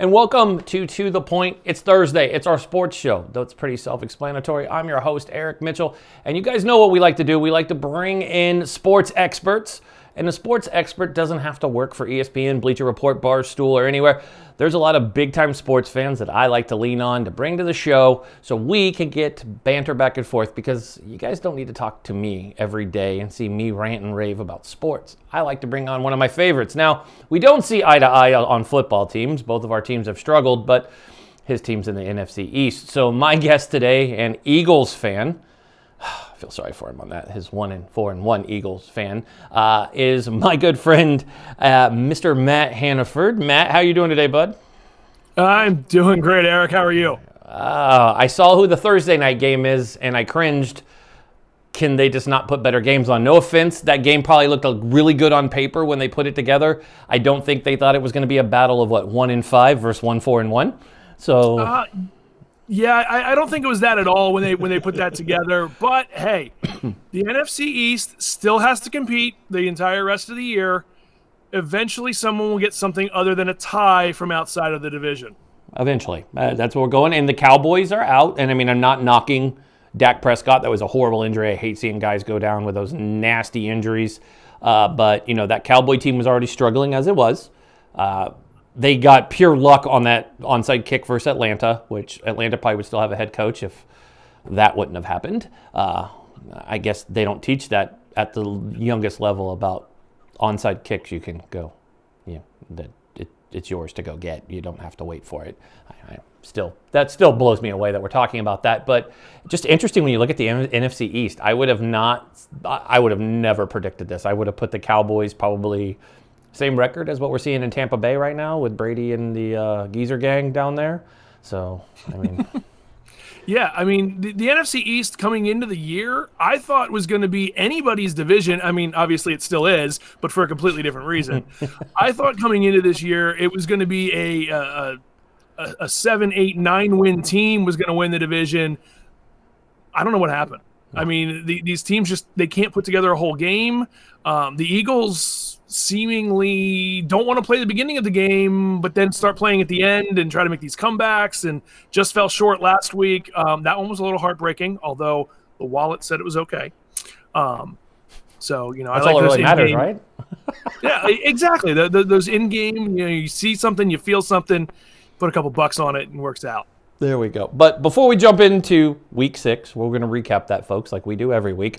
and welcome to The Point. It's Thursday. It's our sports show, though it's pretty self-explanatory. I'm your host, Eric Mitchell, and you guys know what we like to do. We like to bring in sports experts, and a sports expert doesn't have to work for ESPN, Bleacher Report, Barstool, or anywhere. There's a lot of big-time sports fans that I like to lean on to bring to the show so we can get banter back and forth, because you guys don't need to talk to me every day and see me rant and rave about sports. I like to bring on one of my favorites. Now, we don't see eye to eye on football teams. Both of our teams have struggled, but his team's in the NFC East. So my guest today, an Eagles fan, I feel sorry for him on that. His 1-4-1 Eagles fan is my good friend, Mr. Matt Hannaford. Matt, how you doing today, bud? I'm doing great, Eric. How are you? I saw who the Thursday night game is, and I cringed. Can they just not put better games on? No offense, that game probably looked really good on paper when they put it together. I don't think they thought it was going to be a battle of 1-5 versus 1-4-1. So. Yeah, I don't think it was that at all when they put that together. But hey, the NFC East still has to compete the entire rest of the year. Eventually, someone will get something other than a tie from outside of the division. Eventually, that's where we're going. And the Cowboys are out. And I mean, I'm not knocking Dak Prescott. That was a horrible injury. I hate seeing guys go down with those nasty injuries. But you know, that Cowboy team was already struggling as it was. They got pure luck on that onside kick versus Atlanta, which Atlanta probably would still have a head coach if that wouldn't have happened. I guess they don't teach that at the youngest level about onside kicks. You can go, it's yours to go get. You don't have to wait for it. That still blows me away that we're talking about that. But just interesting when you look at the NFC East. I would have never predicted this. I would have put the Cowboys probably same record as what we're seeing in Tampa Bay right now with Brady and the Geezer gang down there. So, I mean. Yeah, I mean, the NFC East coming into the year, I thought was going to be anybody's division. I mean, obviously it still is, but for a completely different reason. I thought coming into this year, it was going to be a 7, 8, 9 win team was going to win the division. I don't know what happened. I mean, these teams just, they can't put together a whole game. The Eagles seemingly don't want to play the beginning of the game, but then start playing at the end and try to make these comebacks, and just fell short last week. That one was a little heartbreaking, although the wallet said it was okay. So, you know, that's I like all that those really matters, right? Yeah, exactly. Those in-game, you know, you see something, you feel something, put a couple bucks on it, and works out. There we go. But before we jump into Week 6, we're going to recap that, folks, like we do every week.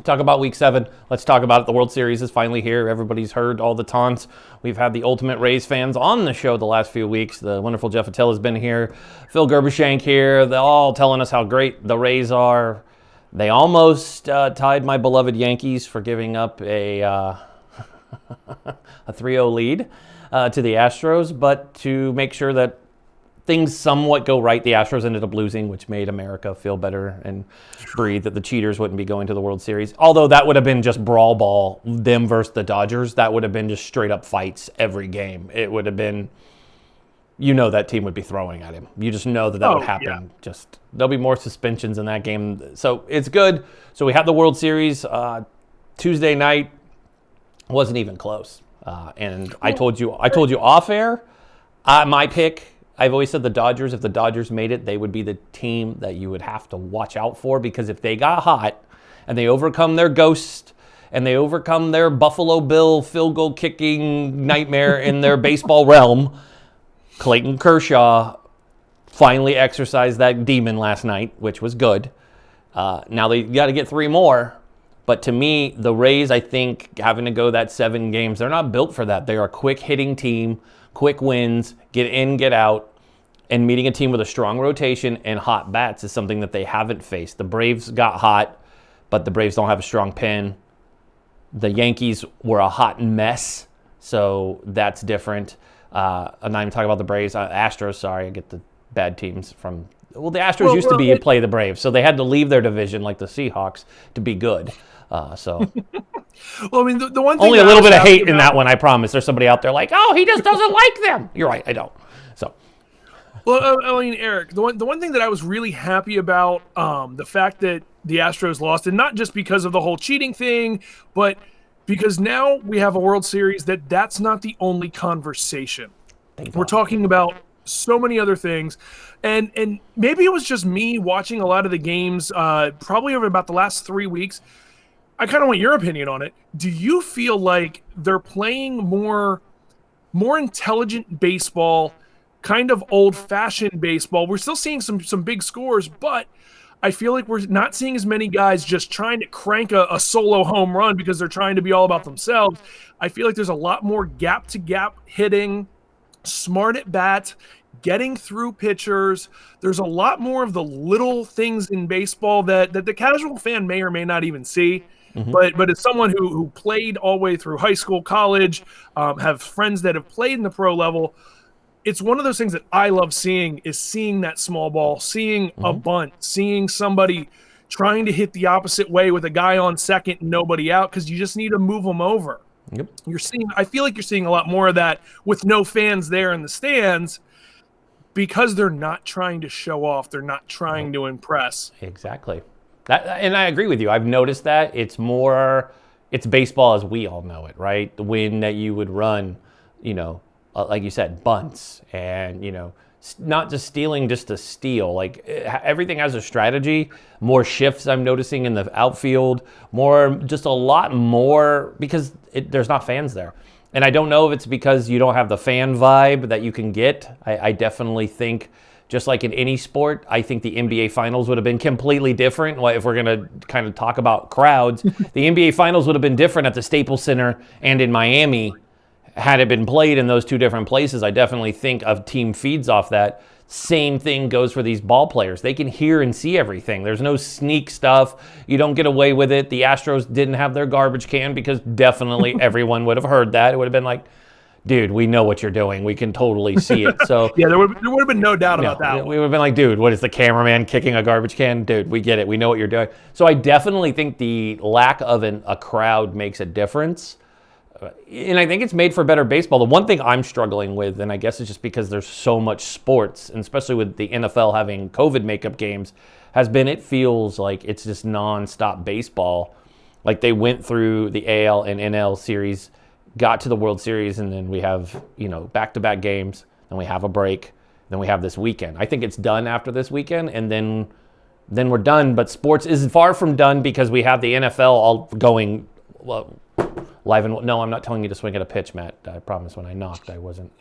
Talk about Week 7. Let's talk about it. The World Series is finally here. Everybody's heard all the taunts. We've had the ultimate Rays fans on the show the last few weeks. The wonderful Jeff Attell has been here. Phil Gerbishank here. They're all telling us how great the Rays are. They almost tied my beloved Yankees for giving up a 3-0 lead to the Astros. But to make sure that things somewhat go right, the Astros ended up losing, which made America feel better and breathe that the cheaters wouldn't be going to the World Series. Although that would have been just brawl ball, them versus the Dodgers. That would have been just straight up fights every game. It would have been, you know, that team would be throwing at him. You just know that would happen. Yeah. Just there'll be more suspensions in that game. So it's good. So we had the World Series Tuesday night. Wasn't even close. And I told you off air, my pick. I've always said the Dodgers, if the Dodgers made it, they would be the team that you would have to watch out for, because if they got hot and they overcome their ghost and they overcome their Buffalo Bill field goal kicking nightmare in their baseball realm, Clayton Kershaw finally exercised that demon last night, which was good. Now they got to get 3 more. But to me, the Rays, I think, having to go that 7 games, they're not built for that. They are a quick hitting team. Quick wins, get in, get out, and meeting a team with a strong rotation and hot bats is something that they haven't faced. The Braves got hot, but the Braves don't have a strong pen. The Yankees were a hot mess, so that's different. I'm not even talking about the Braves. Astros, sorry, I get the bad teams from. Well, the Astros used to play the Braves, so they had to leave their division like the Seahawks to be good. So. Well, I mean, the one thing only a little bit of hate in that one, I promise. There's somebody out there like, oh, he just doesn't like them. You're right, I don't. So, well, I mean, Eric, the one thing that I was really happy about, the fact that the Astros lost, and not just because of the whole cheating thing, but because now we have a World Series that's not the only conversation. We're talking about so many other things. And maybe it was just me watching a lot of the games probably over about the last 3 weeks. I kind of want your opinion on it. Do you feel like they're playing more intelligent baseball, kind of old-fashioned baseball? We're still seeing some big scores, but I feel like we're not seeing as many guys just trying to crank a solo home run because they're trying to be all about themselves. I feel like there's a lot more gap-to-gap hitting, smart at bat, getting through pitchers. There's a lot more of the little things in baseball that the casual fan may or may not even see. But as someone who played all the way through high school, college, have friends that have played in the pro level, it's one of those things that I love seeing that small ball, seeing a bunt, seeing somebody trying to hit the opposite way with a guy on second and nobody out because you just need to move them over. Yep. I feel like you're seeing a lot more of that with no fans there in the stands because they're not trying to show off. They're not trying to impress. Exactly. And I agree with you. I've noticed that it's baseball as we all know it, right? The win that you would run, like you said, bunts and, not just stealing just to steal. Like everything has a strategy. More shifts I'm noticing in the outfield. Just a lot more because there's not fans there. And I don't know if it's because you don't have the fan vibe that you can get. I definitely think, just like in any sport, I think the NBA Finals would have been completely different. If we're going to kind of talk about crowds, the NBA Finals would have been different at the Staples Center and in Miami had it been played in those two different places. I definitely think a team feeds off that. Same thing goes for these ball players. They can hear and see everything. There's no sneak stuff. You don't get away with it. The Astros didn't have their garbage can because definitely everyone would have heard that. It would have been like, dude, we know what you're doing. We can totally see it. So yeah, there would have been no doubt about that. We would have been like, dude, what is the cameraman kicking a garbage can? Dude, we get it. We know what you're doing. So I definitely think the lack of a crowd makes a difference. And I think it's made for better baseball. The one thing I'm struggling with, and I guess it's just because there's so much sports, and especially with the NFL having COVID makeup games, has been it feels like it's just nonstop baseball. Like they went through the AL and NL series, got to the World Series, and then we have, back-to-back games, then we have a break, then we have this weekend. I think it's done after this weekend, and then we're done. But sports is far from done because we have the NFL all going live. And no, I'm not telling you to swing at a pitch, Matt. I promise when I knocked, I wasn't.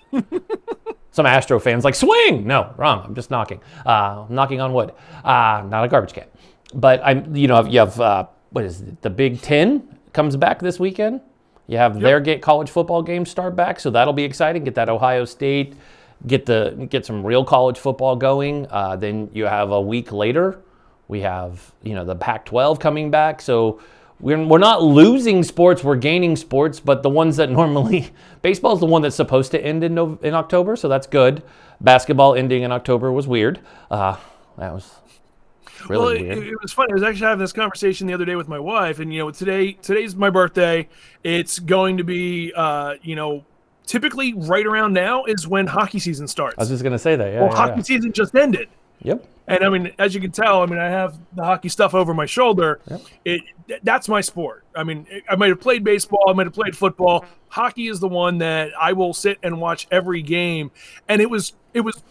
Some Astro fans like, swing! No, wrong. I'm just knocking. Knocking on wood. Not a garbage can. But you have, what is it? The Big Ten comes back this weekend. You have their college football games start back, so that'll be exciting. Get that Ohio State, get some real college football going. Then you have a week later, we have the Pac-12 coming back. So we're not losing sports, we're gaining sports. But the ones that normally, baseball is the one that's supposed to end in October, so that's good. Basketball ending in October was weird. That was. Really weird. It was funny. I was actually having this conversation the other day with my wife, and today's my birthday. It's going to be, typically right around now is when hockey season starts. I was just gonna say that. Yeah. Hockey season just ended. Yep. And I mean, as you can tell, I have the hockey stuff over my shoulder. Yep. That's my sport. I might have played baseball, I might have played football. Hockey is the one that I will sit and watch every game. And it was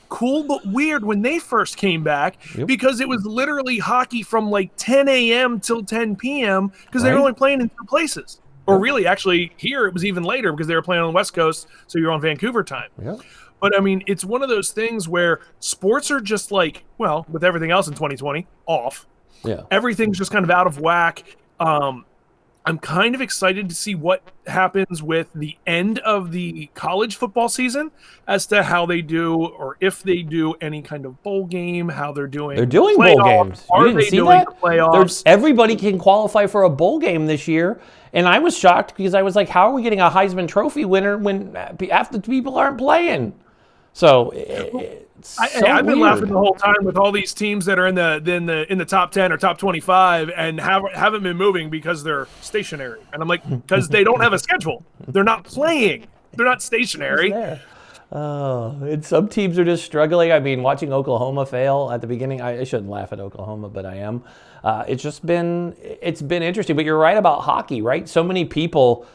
cool but weird when they first came back because it was literally hockey from like 10 a.m. till 10 p.m. because they were only playing in two places. Or really, actually, here it was even later because they were playing on the West Coast, so you're on Vancouver time. Yeah. But, it's one of those things where sports are just like, with everything else in 2020, off. Yeah. Everything's just kind of out of whack. I'm kind of excited to see what happens with the end of the college football season as to how they do, or if they do any kind of bowl game, how they're doing. They're doing bowl games. Are they doing the playoffs? Everybody can qualify for a bowl game this year. And I was shocked because I was like, how are we getting a Heisman Trophy winner when half the people aren't playing? So I've been laughing the whole time with all these teams that are in the top 10 or top 25 and haven't been moving because they're stationary. And I'm like, because they don't have a schedule. They're not playing. They're not stationary. And some teams are just struggling. Watching Oklahoma fail at the beginning, I shouldn't laugh at Oklahoma, but I am. It's been interesting. But you're right about hockey, right? So many people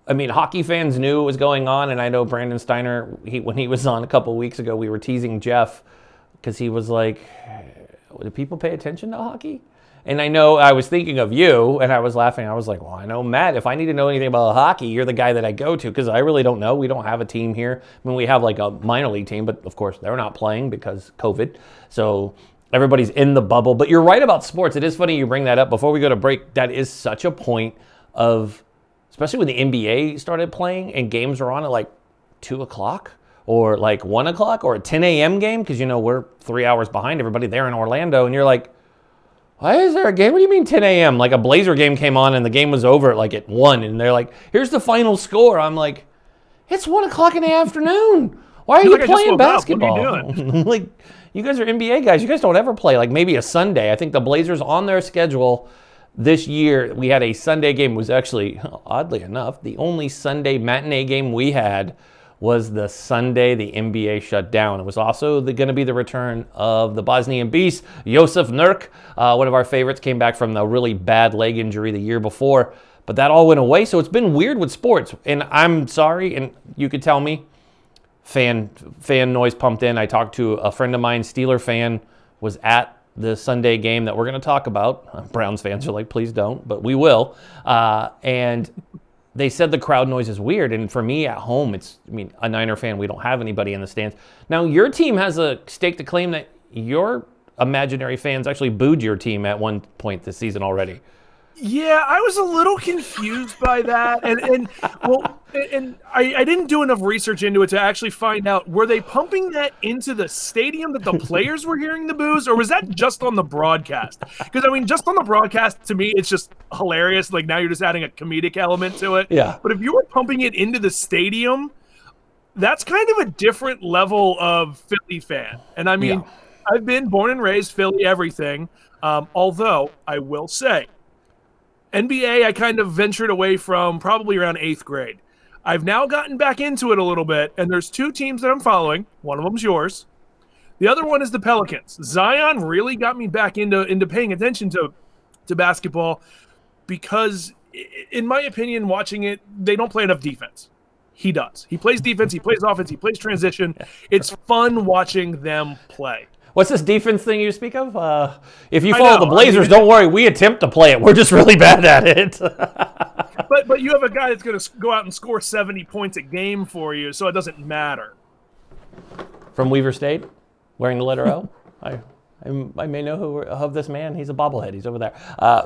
I mean, hockey fans knew what was going on, and I know Brandon Steiner, when he was on a couple of weeks ago, we were teasing Jeff because he was like, do people pay attention to hockey? And I know I was thinking of you, and I was laughing. I was like, well, I know, Matt, if I need to know anything about hockey, you're the guy that I go to, because I really don't know. We don't have a team here. I mean, we have like a minor league team, but of course they're not playing because COVID. So everybody's in the bubble. But you're right about sports. It is funny you bring that up. Before we go to break, that is such a point of, especially when the NBA started playing and games are on at like 2 o'clock or like 1 o'clock or a 10 a.m. game, because, we're 3 hours behind everybody there in Orlando, and you're like, why is there a game? What do you mean 10 a.m.? Like a Blazer game came on and the game was over at 1, and they're like, here's the final score. I'm like, it's 1 o'clock in the afternoon. Why are you playing basketball? What are you doing? Like, you guys are NBA guys. You guys don't ever play like maybe a Sunday. I think the Blazers on their schedule this year, we had a Sunday game. It was actually, oddly enough, the only Sunday matinee game we had was the Sunday the NBA shut down. It was also going to be the return of the Bosnian Beast, Josef Nurk. One of our favorites, came back from the really bad leg injury the year before. But that all went away, so it's been weird with sports. And I'm sorry, and you could tell me, fan noise pumped in. I talked to a friend of mine, Steeler fan, was at the Sunday game that we're going to talk about. Browns fans are like, please don't, but we will. And they said the crowd noise is weird. And for me at home, a Niner fan, we don't have anybody in the stands. Now, your team has a stake to claim that your imaginary fans actually booed your team at one point this season already. Yeah, I was a little confused by that, and I didn't do enough research into it to actually find out, were they pumping that into the stadium that the players were hearing the boos, or was that just on the broadcast? Because just on the broadcast, to me, it's just hilarious. Like, now you're just adding a comedic element to it. Yeah. But if you were pumping it into the stadium, that's kind of a different level of Philly fan. And I've been born and raised Philly everything, although I will say, NBA, I kind of ventured away from probably around 8th grade. I've now gotten back into it a little bit, and there's 2 teams that I'm following. One of them's yours. The other one is the Pelicans. Zion really got me back into paying attention to basketball because, in my opinion, watching it, they don't play enough defense. He does. He plays defense, he plays offense, he plays transition. It's fun watching them play. What's this defense thing you speak of? If you follow the Blazers, don't worry. We attempt to play it. We're just really bad at it. but you have a guy that's going to go out and score 70 points a game for you, so it doesn't matter. From Weaver State, wearing the letter O. I may know who of this man. He's a bobblehead. He's over there.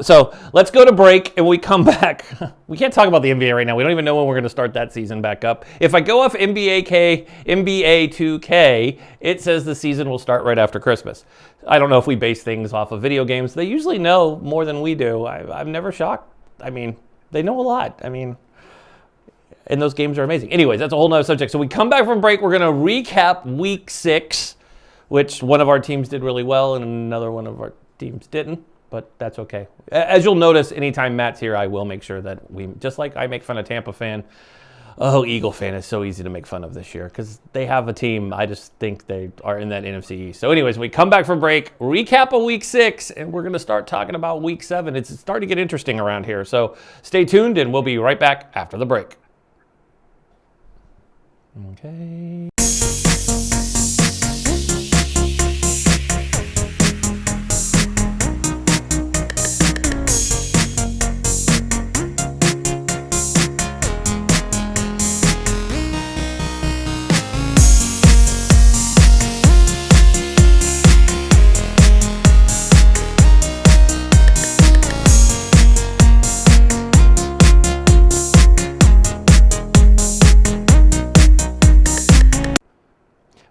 So let's go to break, and we come back. We can't talk about the NBA right now. We don't even know when we're going to start that season back up. If I go off NBA 2K, it says the season will start right after Christmas. I don't know if we base things off of video games. They usually know more than we do. I'm never shocked. They know a lot. And those games are amazing. Anyways, that's a whole nother subject. So we come back from break. We're going to recap Week 6. Which one of our teams did really well and another one of our teams didn't, but that's okay. As you'll notice, anytime Matt's here, I will make sure that just like I make fun of Tampa fan, Eagle fan is so easy to make fun of this year because they have a team. I just think they are in that NFC East. So anyways, we come back from break, recap of Week 6, and we're going to start talking about Week 7. It's starting to get interesting around here. So stay tuned, and we'll be right back after the break. Okay.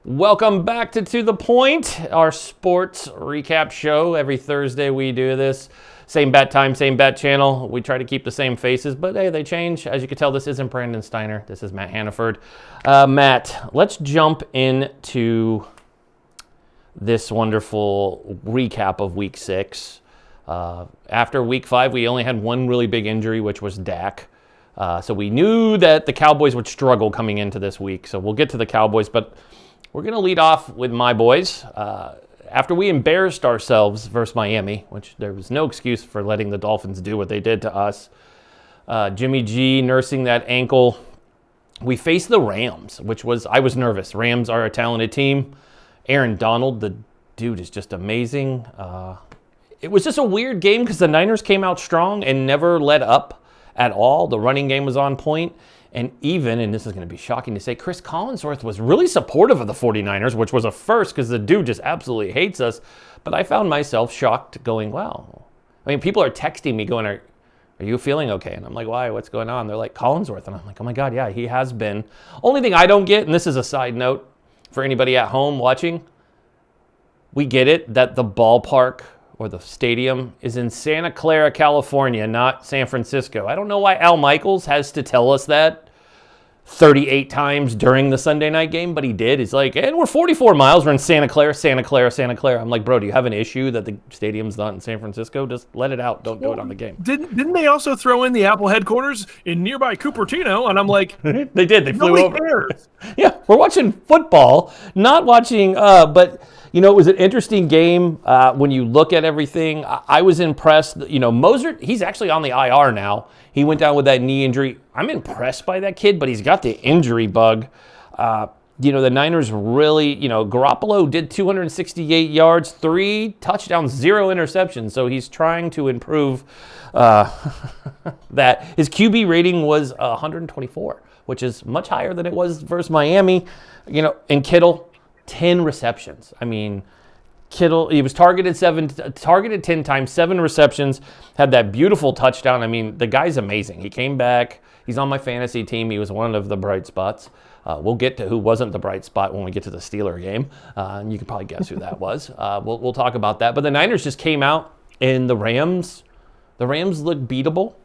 Welcome back to The Point, our sports recap show. Every Thursday we do this. Same bat time, same bat channel. We try to keep the same faces, but hey, they change. As you can tell, this isn't Brandon Steiner. This is Matt Hannaford. Matt, let's jump into this wonderful recap of Week 6. After Week 5, we only had one really big injury, which was Dak. So we knew that the Cowboys would struggle coming into this week. So we'll get to the Cowboys, but we're going to lead off with my boys. After we embarrassed ourselves versus Miami, which there was no excuse for letting the Dolphins do what they did to us, Jimmy G nursing that ankle. We faced the Rams, I was nervous. Rams are a talented team. Aaron Donald, the dude is just amazing. It was just a weird game because the Niners came out strong and never let up at all. The running game was on point. And this is going to be shocking to say, Chris Collinsworth was really supportive of the 49ers, which was a first because the dude just absolutely hates us. But I found myself shocked going, wow. I mean, people are texting me going, are you feeling okay? And I'm like, why? What's going on? They're like, Collinsworth. And I'm like, oh my God, yeah, he has been. Only thing I don't get, and this is a side note for anybody at home watching, we get it that the ballpark or the stadium is in Santa Clara, California, not San Francisco. I don't know why Al Michaels has to tell us that 38 times during the Sunday night game, but he did. He's like, and we're 44 miles. We're in Santa Clara, Santa Clara, Santa Clara. I'm like, bro, do you have an issue that the stadium's not in San Francisco? Just let it out. Don't do it on the game. Didn't they also throw in the Apple headquarters in nearby Cupertino? And I'm like, they did. They flew over. Cares. Yeah, we're watching football, not watching. But it was an interesting game when you look at everything. I was impressed. Moser, he's actually on the IR now. He went down with that knee injury. I'm impressed by that kid, but he's got the injury bug. The Niners really, Garoppolo did 268 yards, 3 touchdowns, 0 interceptions. So he's trying to improve that. His QB rating was 124, which is much higher than it was versus Miami. And Kittle, 10 receptions. I mean, Kittle, he was targeted 10 times, 7 receptions, had that beautiful touchdown. I mean, the guy's amazing. He came back. He's on my fantasy team. He was one of the bright spots. We'll get to who wasn't the bright spot when we get to the Steeler game. And you can probably guess who that was. We'll talk about that. But the Niners just came out, and the Rams look beatable.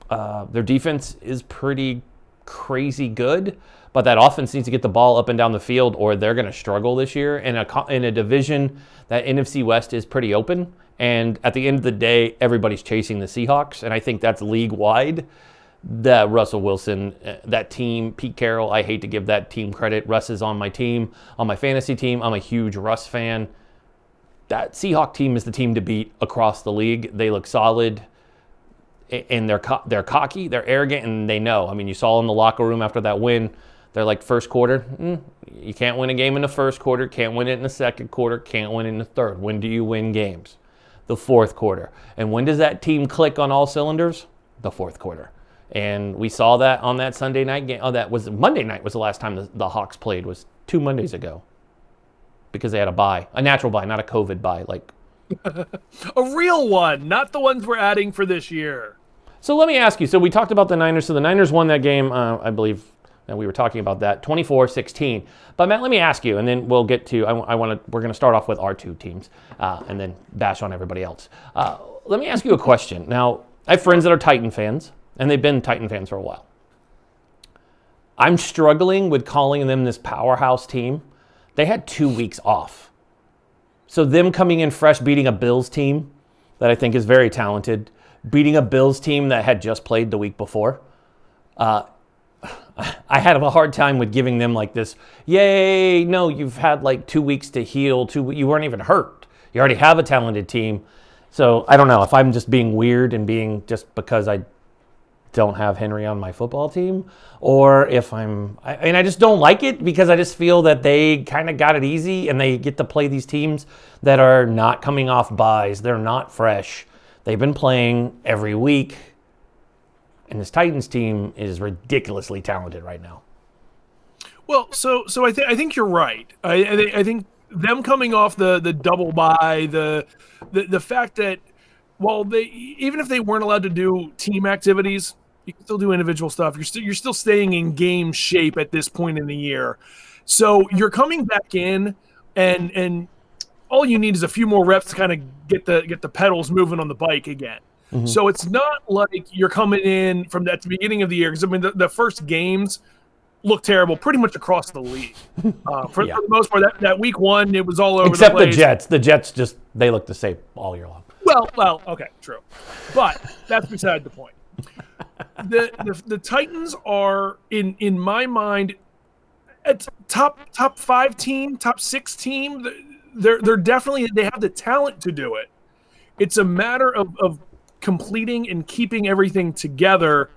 Their defense is pretty crazy good. But that offense needs to get the ball up and down the field or they're going to struggle this year in a division that NFC West is pretty open. And at the end of the day, everybody's chasing the Seahawks. And I think that's league-wide. That Russell Wilson, that team, Pete Carroll, I hate to give that team credit. Russ is on my team, on my fantasy team. I'm a huge Russ fan. That Seahawk team is the team to beat across the league. They look solid. And they're cocky, they're arrogant, and they know. I mean, you saw in the locker room after that win, they're like, first quarter, you can't win a game in the first quarter, can't win it in the second quarter, can't win it in the third. When do you win games? The fourth quarter. And when does that team click on all cylinders? The fourth quarter. And we saw that on that Sunday night game. Oh, that was Monday night was the last time the Hawks played, was 2 Mondays ago. Because they had a bye, a natural bye, not a COVID bye. A real one, not the ones we're adding for this year. So let me ask you. So we talked about the Niners. So the Niners won that game, I believe, and we were talking about that, 24-16. But Matt, let me ask you, and then we'll get to. We're going to start off with our 2 teams, and then bash on everybody else. Let me ask you a question. Now, I have friends that are Titan fans, and they've been Titan fans for a while. I'm struggling with calling them this powerhouse team. They had 2 weeks off, so them coming in fresh, beating a Bills team that I think is very talented. Beating a Bills team that had just played the week before. I had a hard time with giving them like this, yay, no, you've had like 2 weeks to heal. You weren't even hurt. You already have a talented team. So I don't know if I'm just being weird and being just because I don't have Henry on my football team, or if I just don't like it because I just feel that they kind of got it easy and they get to play these teams that are not coming off buys. They're not fresh. They've been playing every week, and this Titans team is ridiculously talented right now. Well, so I think you're right. I think them coming off the double bye, the fact that while even if they weren't allowed to do team activities, you can still do individual stuff. You're still staying in game shape at this point in the year. So you're coming back in, and all you need is a few more reps to kind of get the pedals moving on the bike again. Mm-hmm. So it's not like you're coming in from at the beginning of the year, because I mean the first games look terrible pretty much across the league. For the most part, that week 1, it was all over except the place. The Jets. The Jets just, they look the same all year long. Well, okay, true. But that's beside the point. The Titans are, in my mind, a top 5 team, top 6 team. They're definitely, they have the talent to do it. It's a matter of completing and keeping everything together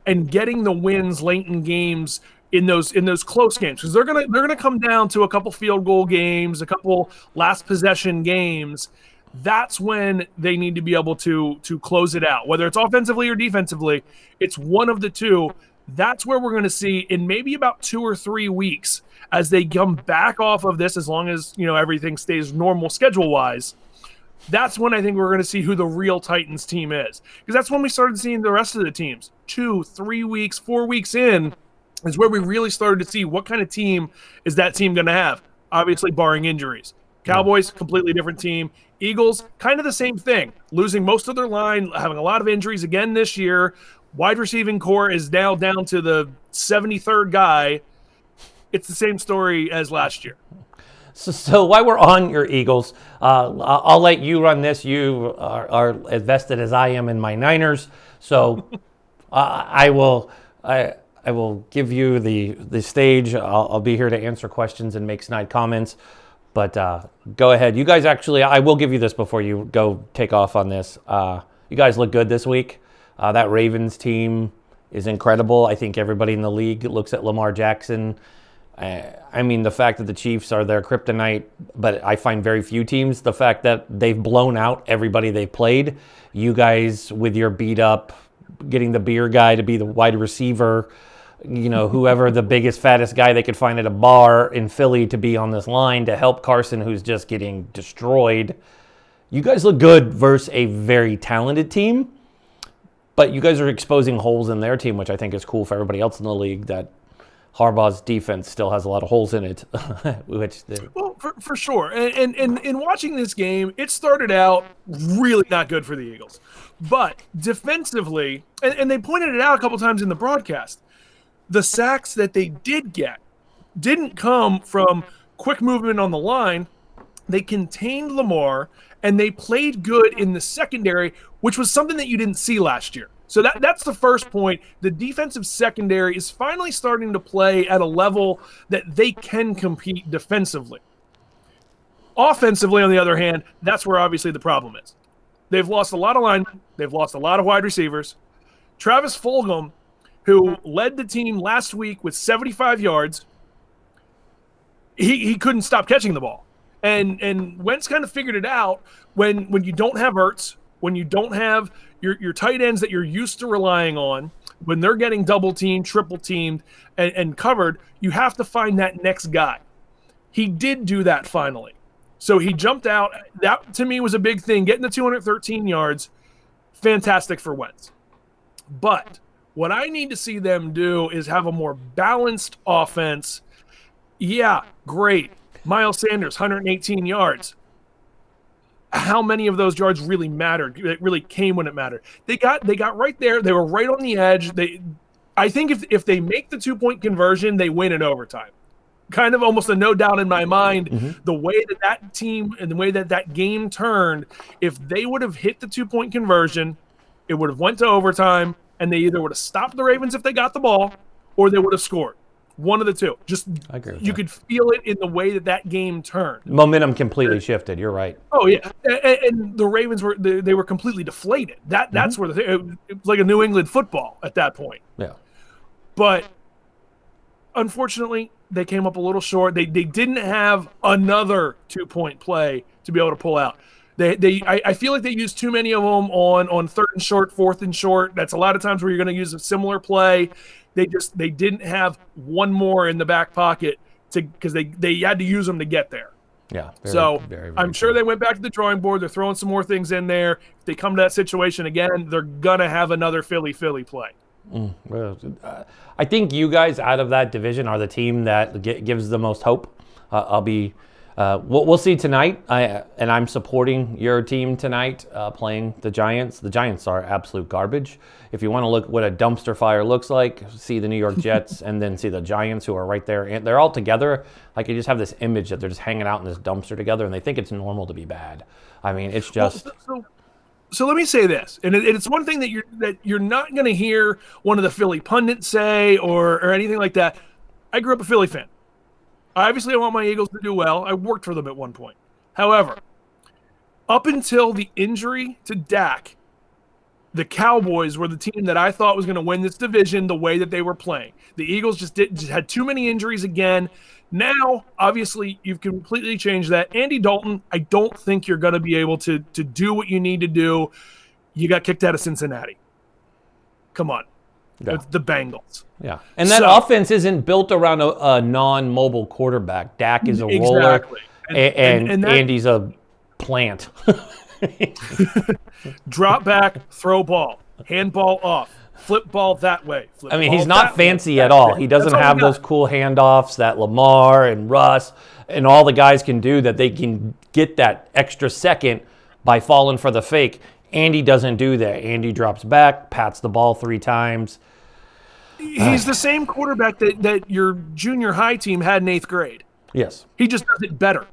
and getting the wins late in games in those close games, because they're gonna come down to a couple field goal games, a couple last possession games. That's when they need to be able to close it out, whether it's offensively or defensively. It's one of the two. That's where we're going to see in maybe about 2 or 3 weeks, as they come back off of this, as long as everything stays normal schedule wise. That's when I think we're going to see who the real Titans team is, because that's when we started seeing the rest of the teams 2, 3 weeks, 4 weeks in is where we really started to see what kind of team is that team going to have, obviously barring injuries. Cowboys, completely different team. Eagles, kind of the same thing, losing most of their line, having a lot of injuries again this year. Wide receiving core is now down to the 73rd guy. It's the same story as last year. So while we're on your Eagles, I'll let you run this. You are as vested as I am in my Niners, so I will give you the stage. I'll be here to answer questions and make snide comments. But go ahead. You guys actually, I will give you this before you go take off on this. You guys look good this week. That Ravens team is incredible. I think everybody in the league looks at Lamar Jackson. I mean, the fact that the Chiefs are their kryptonite, but I find very few teams. The fact that they've blown out everybody they played. You guys with your beat up, getting the beer guy to be the wide receiver, whoever the biggest, fattest guy they could find at a bar in Philly to be on this line to help Carson, who's just getting destroyed. You guys look good versus a very talented team, but you guys are exposing holes in their team, which I think is cool for everybody else in the league, that Harbaugh's defense still has a lot of holes in it. Well, for sure. And in watching this game, it started out really not good for the Eagles. But defensively, and they pointed it out a couple times in the broadcast, the sacks that they did get didn't come from quick movement on the line. They contained Lamar, and they played good in the secondary, which was something that you didn't see last year. So that's the first point. The defensive secondary is finally starting to play at a level that they can compete defensively. Offensively, on the other hand, that's where obviously the problem is. They've lost a lot of linemen. They've lost a lot of wide receivers. Travis Fulgham, who led the team last week with 75 yards, he couldn't stop catching the ball. And Wentz kind of figured it out when you don't have Ertz, when you don't have your tight ends that you're used to relying on, when they're getting double teamed, triple teamed, and covered, you have to find that next guy. He did do that finally. So he jumped out. That, to me, was a big thing. Getting the 213 yards, fantastic for Wentz. But what I need to see them do is have a more balanced offense. Yeah, great. Miles Sanders, 118 yards. How many of those yards really mattered? It really came when it mattered. They got right there. They were right on the edge. I think if they make the 2-point conversion, they win in overtime. Kind of almost a no doubt in my mind, the way that team and the way that game turned, if they would have hit the 2-point conversion, it would have went to overtime, and they either would have stopped the Ravens if they got the ball, or they would have scored. One of the two. Just I agree with you that. Could feel it in the way that game turned. Momentum completely shifted. You're right. Oh yeah, and the Ravens were completely deflated. That's where it was like a New England football at that point. Yeah. But unfortunately, they came up a little short. They didn't have another 2-point play to be able to pull out. I feel like they used too many of them on 3rd and short, 4th and short. That's a lot of times where you're going to use a similar play. They didn't have one more in the back pocket because they had to use them to get there. Yeah. Very I'm sure they went back to the drawing board. They're throwing some more things in there. If they come to that situation again, they're gonna have another Philly play. I think you guys out of that division are the team that gives the most hope. We'll see tonight, and I'm supporting your team tonight playing the Giants. The Giants are absolute garbage. If you want to look what a dumpster fire looks like, see the New York Jets and then see the Giants, who are right there. And they're all together. Like, you just have this image that they're just hanging out in this dumpster together, and they think it's normal to be bad. I mean, it's just... So let me say this, and it's one thing that you're not going to hear one of the Philly pundits say or anything like that. I grew up a Philly fan. Obviously, I want my Eagles to do well. I worked for them at one point. However, up until the injury to Dak, the Cowboys were the team that I thought was going to win this division the way that they were playing. The Eagles just had too many injuries again. Now, obviously, you've completely changed that. Andy Dalton, I don't think you're going to be able to do what you need to do. You got kicked out of Cincinnati. Come on. Yeah. It's the Bengals. Yeah. And that offense isn't built around a non-mobile quarterback. Dak is a roller, and Andy's a plant. Drop back, throw ball, handball off, flip ball that way. He's not fancy at all. He doesn't have those cool handoffs that Lamar and Russ and all the guys can do, that they can get that extra second by falling for the fake. Andy doesn't do that. Andy drops back, pats the ball 3 times. He's the same quarterback that your junior high team had in 8th grade. Yes. He just does it better.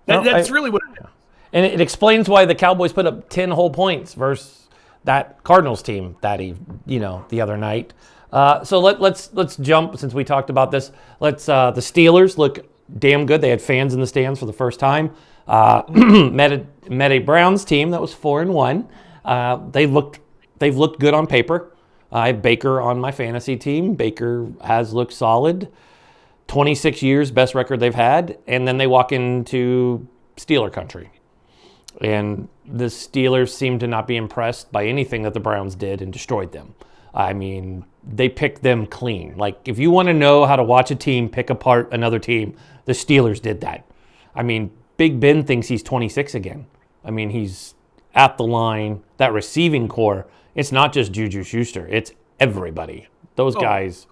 That's really what it is. And it explains why the Cowboys put up 10 whole points versus that Cardinals team the other night. So let's jump, since we talked about this. The Steelers look damn good. They had fans in the stands for the first time. Met a Browns team that was 4-1. They've looked good on paper. I have Baker on my fantasy team. Baker has looked solid. 26 years, best record they've had. And then they walk into Steeler country. And the Steelers seem to not be impressed by anything that the Browns did and destroyed them. They picked them clean. Like, if you want to know how to watch a team pick apart another team, the Steelers did that. Big Ben thinks he's 26 again. He's at the line. That receiving core, it's not just Juju Schuster. It's everybody. Those guys.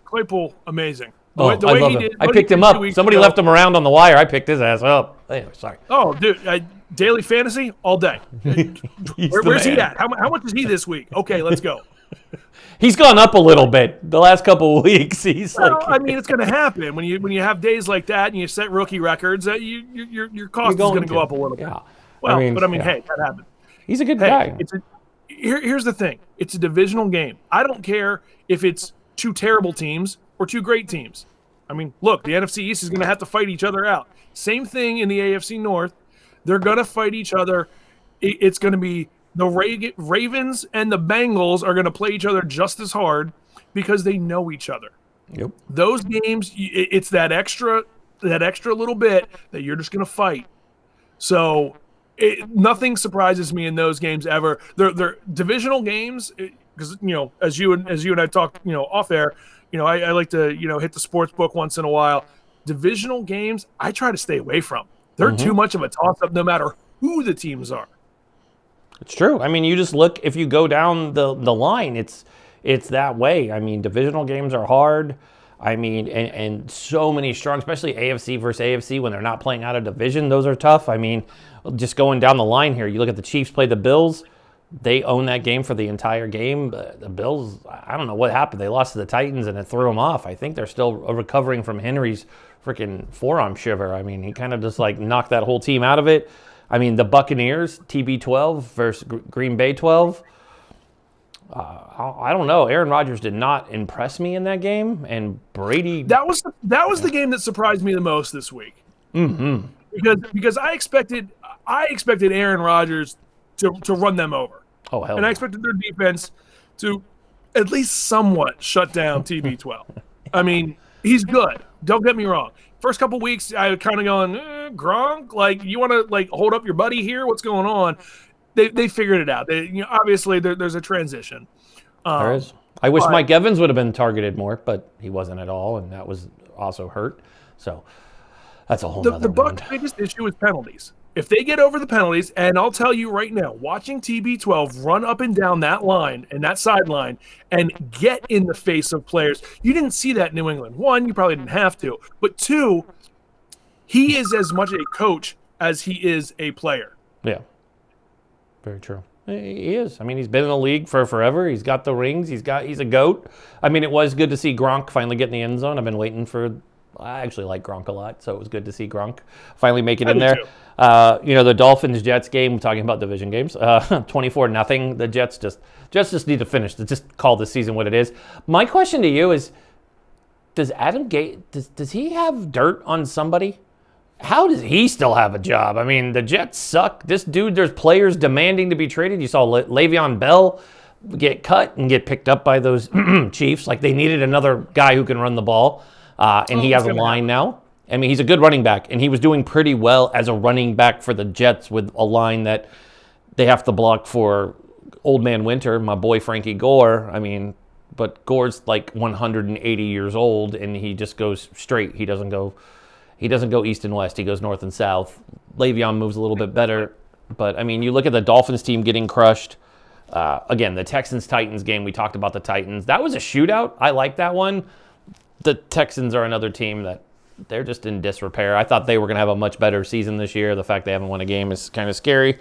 Claypool, amazing. I love him. I picked him up. Somebody left him around on the wire. I picked his ass up. Anyway, sorry. Oh, dude. Daily fantasy all day. Where's he at? How much is he this week? Okay, let's go. He's gone up a little bit the last couple of weeks. It's going to happen when you have days like that and you set rookie records. Your cost is going to go up a little bit. Yeah. Well, hey, that happened. He's a good guy. Here's the thing. It's a divisional game. I don't care if it's 2 terrible teams or 2 great teams. Look, the NFC East is going to have to fight each other out. Same thing in the AFC North. They're going to fight each other. It's going to be the Ravens and the Bengals are going to play each other just as hard because they know each other. Yep. Those games, it's that extra little bit that you're just going to fight. So nothing surprises me in those games ever. They're divisional games because as you and I talked off air. I like to hit the sports book once in a while. Divisional games, I try to stay away from. They're too much of a toss-up no matter who the teams are. It's true. You just look, if you go down the line, it's that way. Divisional games are hard. And so many strong, especially AFC versus AFC when they're not playing out of division. Those are tough. Just going down the line here, you look at the Chiefs play the Bills. They own that game for the entire game. The Bills, I don't know what happened. They lost to the Titans and it threw them off. I think they're still recovering from Henry's freaking forearm shiver. He kind of just knocked that whole team out of it. The Buccaneers, TB12 versus Green Bay 12. I don't know. Aaron Rodgers did not impress me in that game, and Brady. That was the game that surprised me the most this week. Mm-hmm. Because I expected Aaron Rodgers to run them over. Oh, hell. And I expected their defense to at least somewhat shut down TB12. He's good. Don't get me wrong. First couple weeks, I was kind of going, Gronk, you want to hold up your buddy here? What's going on? They figured it out. Obviously there's a transition. There is. I wish Mike Evans would have been targeted more, but he wasn't at all, and that was also hurt. So that's a whole nother The Bucs' biggest issue is penalties. If they get over the penalties, and I'll tell you right now, watching TB12 run up and down that line and that sideline and get in the face of players, you didn't see that in New England. 1, you probably didn't have to. But 2, he is as much a coach as he is a player. Yeah. Very true. He is. He's been in the league for forever. He's got the rings. He's a GOAT. It was good to see Gronk finally get in the end zone. I've been waiting for. I actually like Gronk a lot, so it was good to see Gronk finally make it in there. The Dolphins-Jets game, talking about division games, 24-0. The Jets just need to finish. Just call this season what it is. My question to you is, does Adam Gase, does he have dirt on somebody? How does he still have a job? The Jets suck. This dude, there's players demanding to be traded. You saw Le'Veon Bell get cut and get picked up by those Chiefs. Like, they needed another guy who can run the ball, and he has a line now. I mean, he's a good running back, and he was doing pretty well as a running back for the Jets with a line that they have to block for Old Man Winter, my boy Frankie Gore. I mean, but Gore's like 180 years old, and he just goes straight. He doesn't go east and west. He goes north and south. Le'Veon moves a little bit better. But, I mean, you look at the Dolphins team getting crushed. Again, the Texans-Titans game, we talked about the Titans. That was a shootout. I like that one. The Texans are another team that they're just in disrepair. I thought they were going to have a much better season this year. The fact they haven't won a game is kind of scary.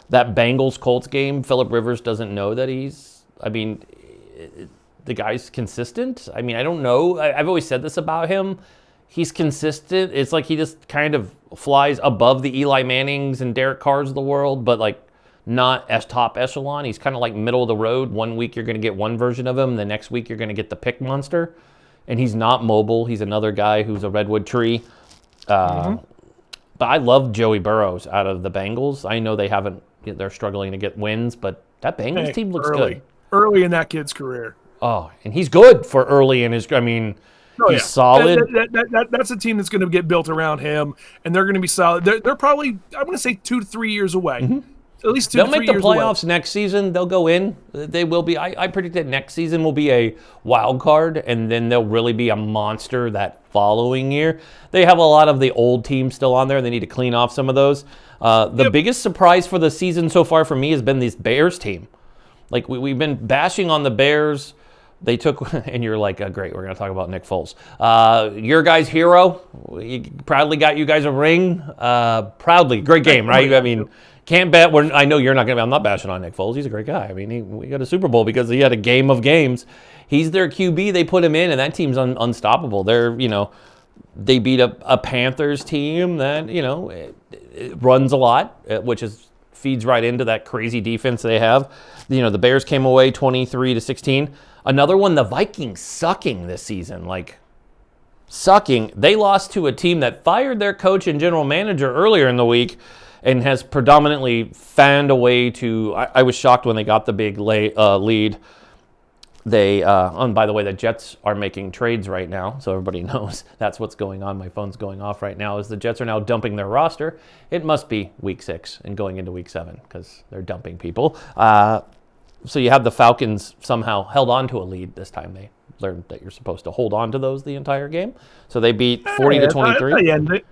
That Bengals-Colts game, Phillip Rivers doesn't know that the guy's consistent. I mean, I don't know. I've always said this about him. He's consistent. It's like he just kind of flies above the Eli Mannings and Derek Carrs of the world, but like not as top echelon. He's kind of like middle of the road. One week you're going to get one version of him. The next week you're going to get the pick monster. And he's not mobile. He's another guy who's a redwood tree. But I love Joey Burrows out of the Bengals. I know they're struggling to get wins, but that Bengals team looks good. Early in that kid's career. Oh, and he's good for early in his, he's solid. That's a team that's going to get built around him, and they're going to be solid. They're probably, I'm going to say 2 to 3 years away. Mm-hmm. At least 2 They'll to 3 make the years playoffs away. next season. They'll go in. They will be. I predict that next season will be a wild card, and then they'll really be a monster that following year. They have a lot of the old teams still on there. They need to clean off some of those. The biggest surprise for the season so far for me has been this Bears team. Like, we've been bashing on the Bears. They took, and you're like, great, we're going to talk about Nick Foles. Your guy's hero. He proudly got you guys a ring. Proudly. Great game, right? I mean, can't bet. I know you're not going to. I'm not bashing on Nick Foles. He's a great guy. I mean, we got a Super Bowl because he had a game of games. He's their QB. They put him in, and that team's unstoppable. They beat a Panthers team that, it runs a lot, which feeds right into that crazy defense they have. The Bears came away 23-16. Another one, the Vikings sucking this season. Sucking. They lost to a team that fired their coach and general manager earlier in the week and has predominantly found a way to... I was shocked when they got the big lead. By the way, the Jets are making trades right now, so everybody knows that's what's going on. My phone's going off right now, is the Jets are now dumping their roster. It must be week 6 and going into week 7 because they're dumping people. So you have the Falcons somehow held on to a lead this time. They learned that you're supposed to hold on to those the entire game. So they beat 40-23.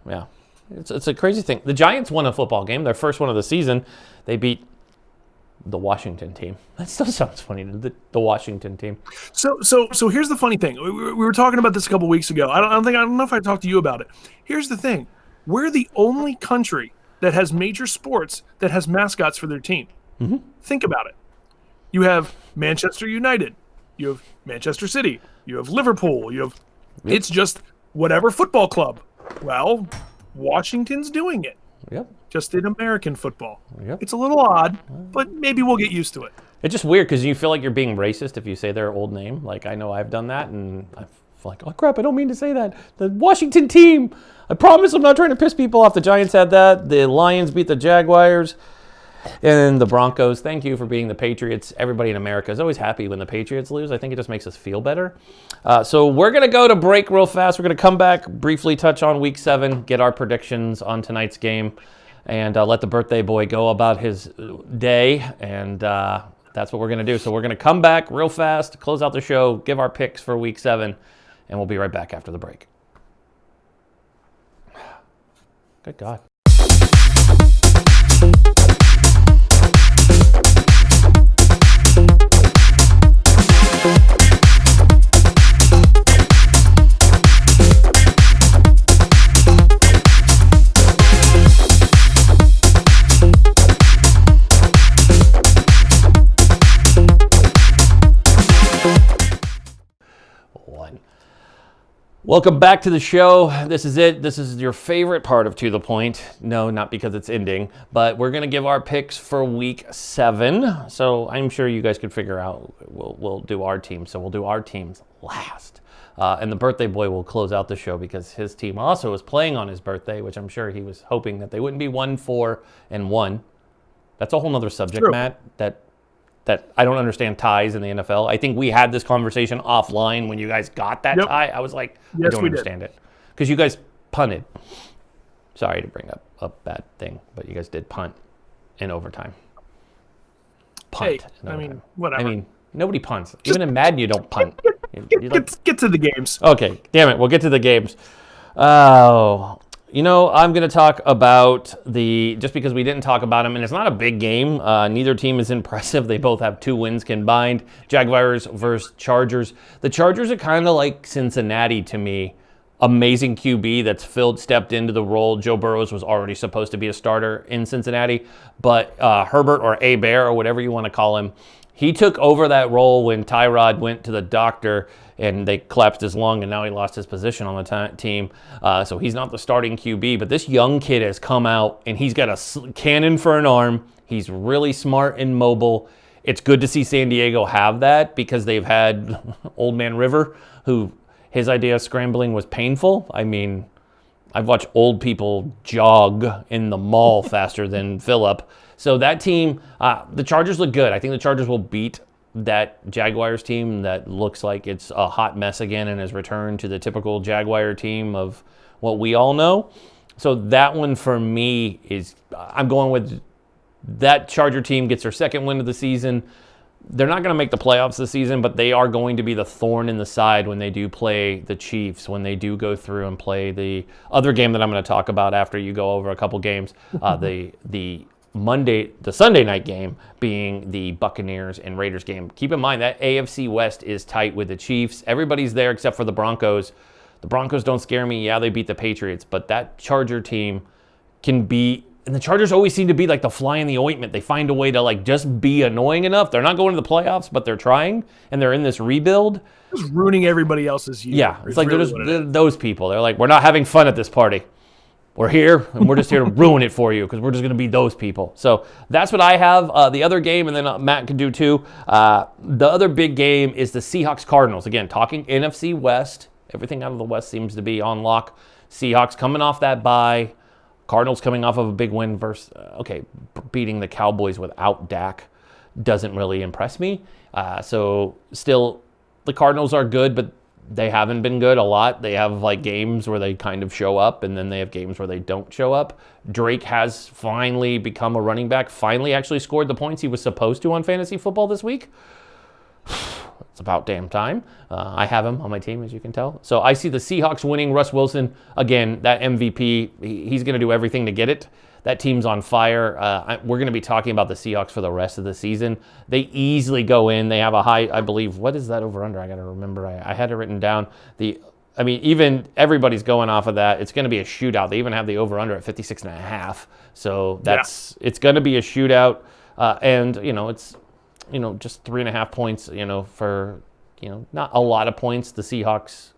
Yeah, it's a crazy thing. The Giants won a football game, their first one of the season. They beat the Washington team. That still sounds funny, the Washington team. So here's the funny thing. We were talking about this a couple weeks ago. I don't know if I talked to you about it. Here's the thing. We're the only country that has major sports that has mascots for their team. Mm-hmm. Think about it. You have Manchester United. You have Manchester City. You have Liverpool. It's just whatever football club. Well, Washington's doing it. Yep. Just in American football. Yep. It's a little odd, but maybe we'll get used to it. It's just weird because you feel like you're being racist if you say their old name. Like, I know I've done that, and I feel like, oh crap, I don't mean to say that. The Washington team. I promise I'm not trying to piss people off. The Giants had that. The Lions beat the Jaguars. And the Broncos, thank you for being the Patriots. Everybody in America is always happy when the Patriots lose. I think it just makes us feel better. So we're going to go to break real fast. We're going to come back, briefly touch on Week 7, get our predictions on tonight's game, and let the birthday boy go about his day. And that's what we're going to do. So we're going to come back real fast, close out the show, give our picks for Week 7, and we'll be right back after the break. Good God. Welcome back to the show. This is it. This is your favorite part of To The Point. No, not because it's ending, but we're going to give our picks for Week 7. So I'm sure you guys could figure out, we'll do our team. So we'll do our teams last. And the birthday boy will close out the show because his team also is playing on his birthday, which I'm sure he was hoping that they wouldn't be 1-4-1. That's a whole nother subject, True. Matt, that that I don't understand ties in the NFL. I think we had this conversation offline when you guys got that tie. I was like, I don't understand it. Because you guys punted. Sorry to bring up a bad thing, but you guys did punt in overtime. Punt. Hey, I mean, whatever. I mean, nobody punts. Even in Madden, you don't punt. Get to the games. Okay, damn it. We'll get to the games. Oh, I'm going to talk about just because we didn't talk about them, and it's not a big game. Neither team is impressive. They both have 2 wins combined. Jaguars versus Chargers. The Chargers are kind of like Cincinnati to me. Amazing QB that's stepped into the role. Joe Burrows was already supposed to be a starter in Cincinnati, but Herbert or A-Bear or whatever you want to call him, he took over that role when Tyrod went to the doctor and they collapsed his lung, and now he lost his position on the team. So he's not the starting QB, but this young kid has come out and he's got a cannon for an arm. He's really smart and mobile. It's good to see San Diego have that because they've had Old Man River, who his idea of scrambling was painful. I mean, I've watched old people jog in the mall faster than Phillip. So that team, the Chargers look good. I think the Chargers will beat that Jaguars team that looks like it's a hot mess again and has returned to the typical Jaguar team of what we all know. So that one for me is, I'm going with that Charger team gets their 2nd win of the season. They're not going to make the playoffs this season, but they are going to be the thorn in the side when they do play the Chiefs, when they do go through and play the other game that I'm going to talk about after you go over a couple games, the Sunday night game being the Buccaneers and Raiders game. Keep in mind that AFC West is tight with the Chiefs. Everybody's there except for the Broncos. The Broncos don't scare me. Yeah, they beat the Patriots, but that Charger team can be. And the Chargers always seem to be like the fly in the ointment. They find a way to like just be annoying enough. They're not going to the playoffs, but they're trying, and they're in this rebuild. Just ruining everybody else's year. Yeah, it's like really they're those people. They're like, we're not having fun at this party. We're here, and we're just here to ruin it for you because we're just going to be those people. So that's what I have. The other game, and then Matt can do too. The other big game is the Seahawks-Cardinals. Again, talking NFC West. Everything out of the West seems to be on lock. Seahawks coming off that bye. Cardinals coming off of a big win versus, beating the Cowboys without Dak doesn't really impress me. So still, the Cardinals are good, but they haven't been good a lot. They have like games where they kind of show up, and then they have games where they don't show up. Drake has finally become a running back, finally actually scored the points he was supposed to on fantasy football this week. It's about damn time. I have him on my team, as you can tell. So I see the Seahawks winning. Russ Wilson, again, that MVP, he's going to do everything to get it. That team's on fire. We're going to be talking about the Seahawks for the rest of the season. They easily go in. They have a high, I believe, what is that over-under? I got to remember. I had it written down. Even everybody's going off of that. It's going to be a shootout. They even have the over-under at 56.5. So it's going to be a shootout. And it's just 3.5 points, for, not a lot of points. The Seahawks,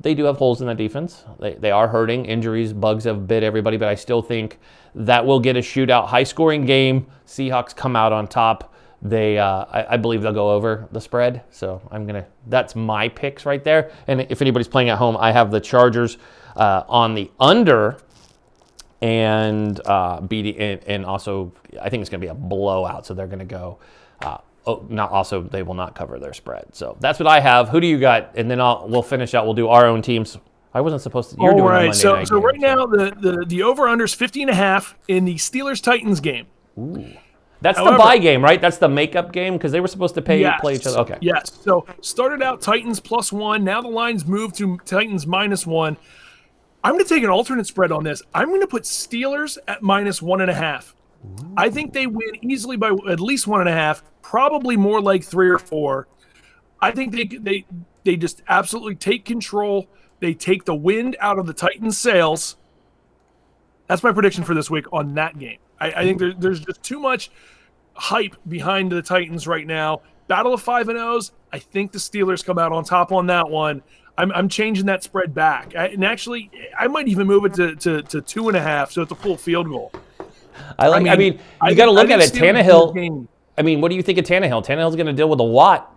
they do have holes in the defense. They are hurting. Injuries, bugs have bit everybody, but I still think that will get a shootout, high-scoring game. Seahawks come out on top. I believe they'll go over the spread. So that's my picks right there. And if anybody's playing at home, I have the Chargers on the under. And and also I think it's going to be a blowout. So they're going to go. They will not cover their spread. So that's what I have. Who do you got? And then we'll finish out. We'll do our own teams. I wasn't supposed to. You're doing right. The Monday night game, right now the over/under is 50.5 in the Steelers-Titans game. Ooh. That's the bye game, right? That's the makeup game because they were supposed to play each other. Okay. Yes. So started out Titans +1. Now the line's moved to Titans -1. I'm going to take an alternate spread on this. I'm going to put Steelers at -1.5. I think they win easily by at least 1.5, probably more like 3 or 4. I think they just absolutely take control. They take the wind out of the Titans' sails. That's my prediction for this week on that game. I think there's just too much hype behind the Titans right now. Battle of 5-0s. I think the Steelers come out on top on that one. I'm changing that spread back. And actually, I might even move it to 2.5, so it's a full field goal. You got to look at it. Tannehill. What do you think of Tannehill? Tannehill's going to deal with a Watt.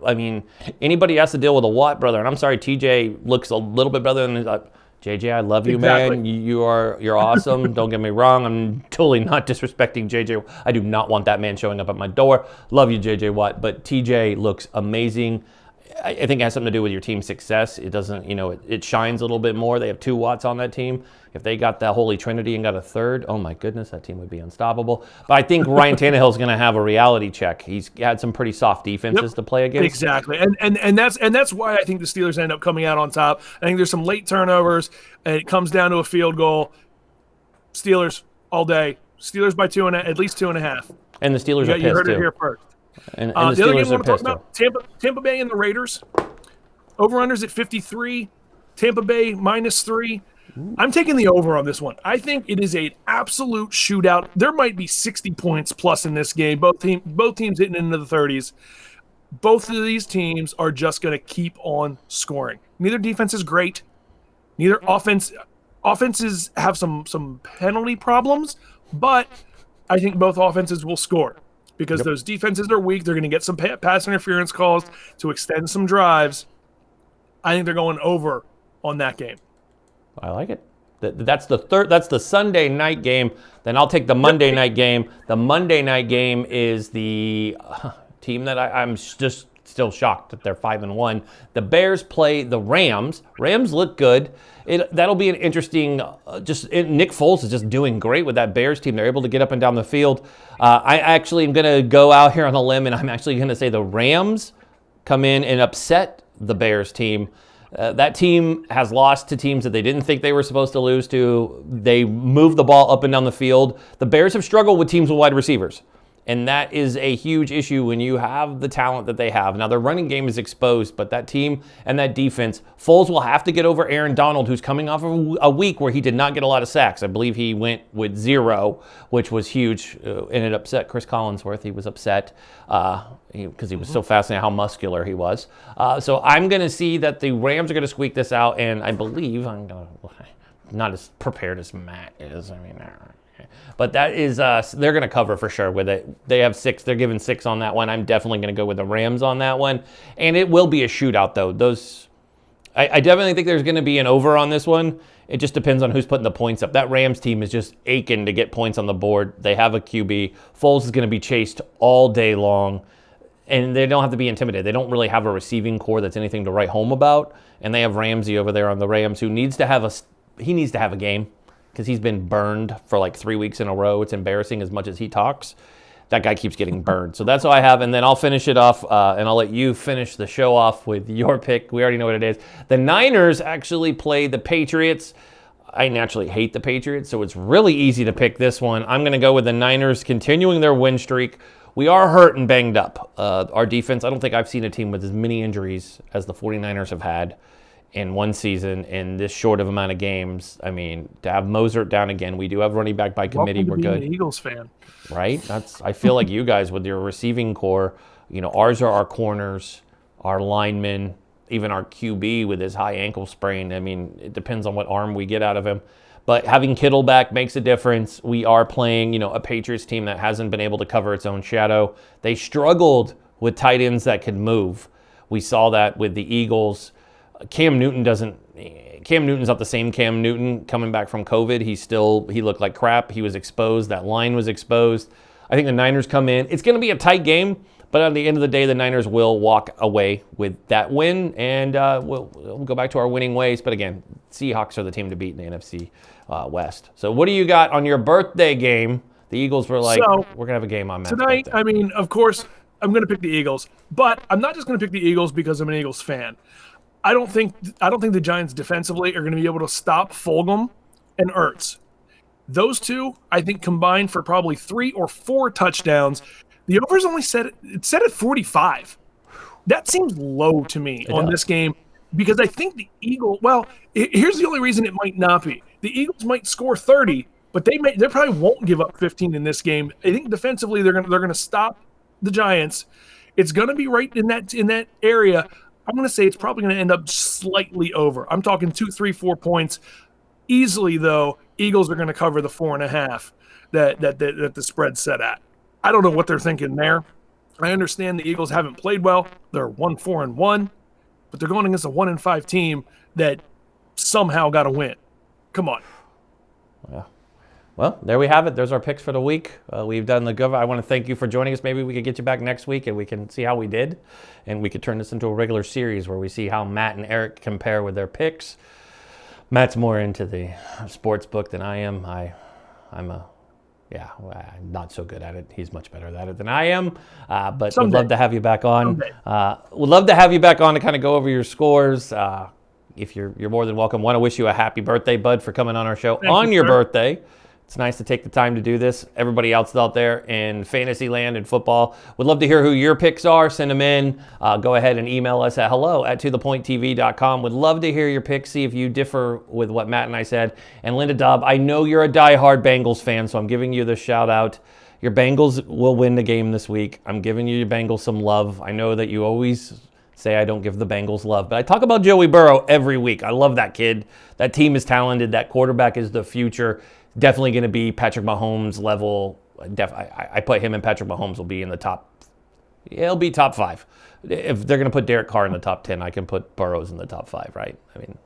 Anybody has to deal with a Watt, brother. And I'm sorry, TJ looks a little bit better than JJ, I love you, Exactly. man. You're awesome. Don't get me wrong. I'm totally not disrespecting JJ. I do not want that man showing up at my door. Love you, JJ Watt. But TJ looks amazing. I think it has something to do with your team's success. It doesn't, it shines a little bit more. They have 2 Watts on that team. If they got that Holy Trinity and got a third, oh my goodness, that team would be unstoppable. But I think Ryan Tannehill's going to have a reality check. He's had some pretty soft defenses to play against. Exactly, and that's why I think the Steelers end up coming out on top. I think there's some late turnovers, and it comes down to a field goal. Steelers all day. Steelers by at least 2.5. And the Steelers are pissed, you heard too. it here first. And the The other game Steelers I are want to talk pissed, too. about, Tampa Bay and the Raiders. Over-unders at 53. Tampa Bay -3. I'm taking the over on this one. I think it is an absolute shootout. There might be 60 points plus in this game. Both teams hitting into the 30s. Both of these teams are just going to keep on scoring. Neither defense is great. Neither offenses have some penalty problems, but I think both offenses will score because those defenses are weak. They're going to get some pass interference calls to extend some drives. I think they're going over on that game. I like it. That's the Sunday night game. Then I'll take the Monday night game. The Monday night game is the team that I'm just still shocked that they're 5-1. The Bears play the Rams. Rams look good. That'll be an interesting. Nick Foles is just doing great with that Bears team. They're able to get up and down the field. I actually am going to go out here on a limb, and I'm actually going to say the Rams come in and upset the Bears team. That team has lost to teams that they didn't think they were supposed to lose to. They move the ball up and down the field. The Bears have struggled with teams with wide receivers, and that is a huge issue when you have the talent that they have. Now, their running game is exposed, but that team and that defense, Foles will have to get over Aaron Donald, who's coming off of a week where he did not get a lot of sacks. I believe he went with 0, which was huge, and it upset Chris Collinsworth. He was upset because he was so fascinated how muscular he was. So I'm going to see that the Rams are going to squeak this out, and I believe not as prepared as Matt is. But that is, they're going to cover for sure with it. They have 6. They're giving 6 on that one. I'm definitely going to go with the Rams on that one. And it will be a shootout, though. I definitely think there's going to be an over on this one. It just depends on who's putting the points up. That Rams team is just aching to get points on the board. They have a QB. Foles is going to be chased all day long. And they don't have to be intimidated. They don't really have a receiving core that's anything to write home about. And they have Ramsey over there on the Rams who needs to have a game. Because he's been burned for like 3 weeks in a row. It's embarrassing as much as he talks. That guy keeps getting burned. So that's all I have. And then I'll finish it off, and I'll let you finish the show off with your pick. We already know what it is. The Niners actually play the Patriots. I naturally hate the Patriots, so it's really easy to pick this one. I'm going to go with the Niners continuing their win streak. We are hurt and banged up. Our defense, I don't think I've seen a team with as many injuries as the 49ers have had in one season in this short of amount of games. I mean, to have Mozart down again, we do have running back by committee. Welcome to We're being good. an Eagles fan. Right? I feel like you guys with your receiving core, ours are our corners, our linemen, even our QB with his high ankle sprain. I mean, it depends on what arm we get out of him. But having Kittle back makes a difference. We are playing, a Patriots team that hasn't been able to cover its own shadow. They struggled with tight ends that could move. We saw that with the Eagles. Cam Newton's not the same Cam Newton coming back from COVID. He looked like crap. He was exposed. That line was exposed. I think the Niners come in. It's going to be a tight game, but at the end of the day, the Niners will walk away with that win, and we'll go back to our winning ways. But again, Seahawks are the team to beat in the NFC West. So what do you got on your birthday game? The Eagles were like, we're going to have a game on Matt's tonight. birthday. I mean, of course, I'm going to pick the Eagles, but I'm not just going to pick the Eagles because I'm an Eagles fan. I don't think the Giants defensively are going to be able to stop Fulgham and Ertz. Those two, I think, combined for probably 3 or 4 touchdowns. The over's only set at 45. That seems low to me on this game because I think the Eagles. Well, here's the only reason it might not be. The Eagles might score 30, but they probably won't give up 15 in this game. I think defensively they're going to stop the Giants. It's going to be right in that area. I'm going to say it's probably going to end up slightly over. I'm talking 2, 3, 4 points. Easily, though, Eagles are going to cover the 4.5 that the spread's set at. I don't know what they're thinking there. I understand the Eagles haven't played well. They're 1-4-1, but they're going against a 1-5 team that somehow got to win. Come on. Yeah. Well, there we have it. There's our picks for the week. We've done the good. I want to thank you for joining us. Maybe we could get you back next week and we can see how we did. And we could turn this into a regular series where we see how Matt and Eric compare with their picks. Matt's more into the sports book than I am. I'm not so good at it. He's much better at it than I am. But Someday. We'd love to have you back on. Someday. We'd love to have you back on to kind of go over your scores. If you're more than welcome. Want to wish you a happy birthday, Bud, for coming on our show on your birthday. It's nice to take the time to do this. Everybody else out there in fantasy land and football, would love to hear who your picks are. Send them in. Go ahead and email us at hello@tothepointtv.com. Would love to hear your picks, see if you differ with what Matt and I said. And Linda Dobb, I know you're a diehard Bengals fan, so I'm giving you the shout out. Your Bengals will win the game this week. I'm giving you your Bengals some love. I know that you always say I don't give the Bengals love, but I talk about Joey Burrow every week. I love that kid. That team is talented. That quarterback is the future. Definitely going to be Patrick Mahomes level. I put him and Patrick Mahomes will be in the top. He'll be top 5. If they're going to put Derek Carr in the top 10, I can put Burrows in the top 5, right? I mean,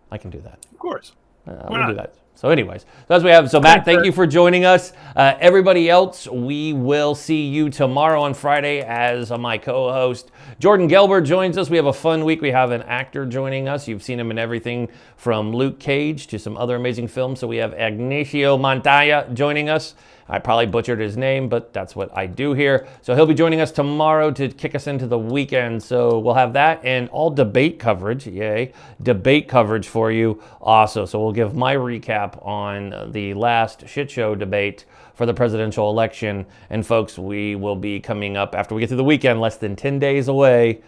I can do that. Of course. We'll do that. So anyways, that's what we have. So Matt, thank you for joining us. Everybody else, we will see you tomorrow on Friday as my co-host. Jordan Gelber joins us. We have a fun week. We have an actor joining us. You've seen him in everything from Luke Cage to some other amazing films. So we have Ignacio Montaya joining us. I probably butchered his name, but that's what I do here. So he'll be joining us tomorrow to kick us into the weekend. So we'll have that and all debate coverage. Yay. Debate coverage for you also. So we'll give my recap on the last shit show debate for the presidential election. And folks, we will be coming up after we get through the weekend, less than 10 days away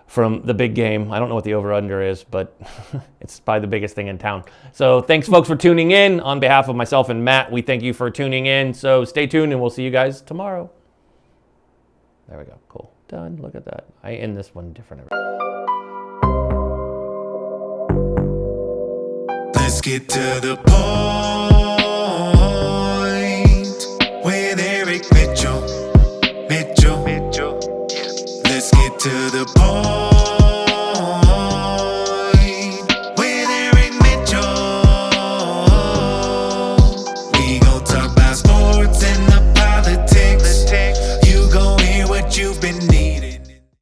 from the big game. I don't know what the over-under is, but it's probably the biggest thing in town. So thanks, folks, for tuning in. On behalf of myself and Matt, we thank you for tuning in. So stay tuned, and we'll see you guys tomorrow. There we go. Cool. Done. Look at that. I end this one different. Let's get to the point.